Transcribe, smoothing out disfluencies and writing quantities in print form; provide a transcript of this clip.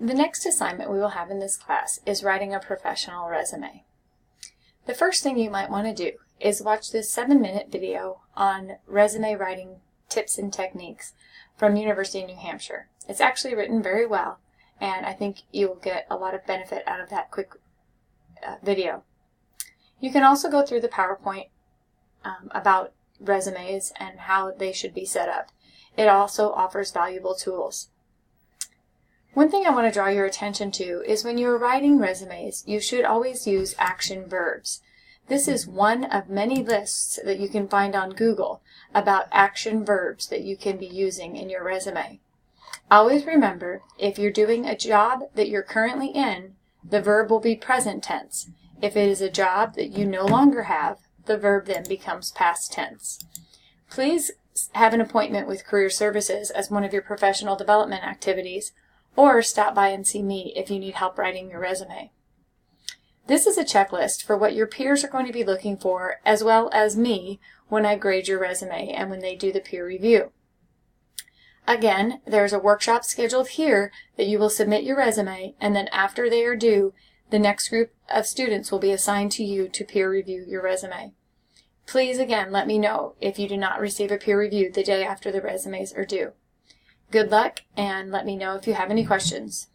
The next assignment we will have in this class is writing a professional resume. The first thing you might want to do is watch this 7-minute video on resume writing tips and techniques from University of New Hampshire. It's actually written very well, and I think you will get a lot of benefit out of that quick video. You can also go through the PowerPoint about resumes and how they should be set up. It also offers valuable tools. One thing I want to draw your attention to is when you're writing resumes, you should always use action verbs. This is one of many lists that you can find on Google about action verbs that you can be using in your resume. Always remember, if you're doing a job that you're currently in, the verb will be present tense. If it is a job that you no longer have, the verb then becomes past tense. Please have an appointment with Career Services as one of your professional development activities, or stop by and see me if you need help writing your resume. This is a checklist for what your peers are going to be looking for, as well as me when I grade your resume and when they do the peer review. Again, there's a workshop scheduled here that you will submit your resume, and then after they are due, the next group of students will be assigned to you to peer review your resume. Please again let me know if you do not receive a peer review the day after the resumes are due. Good luck, and let me know if you have any questions.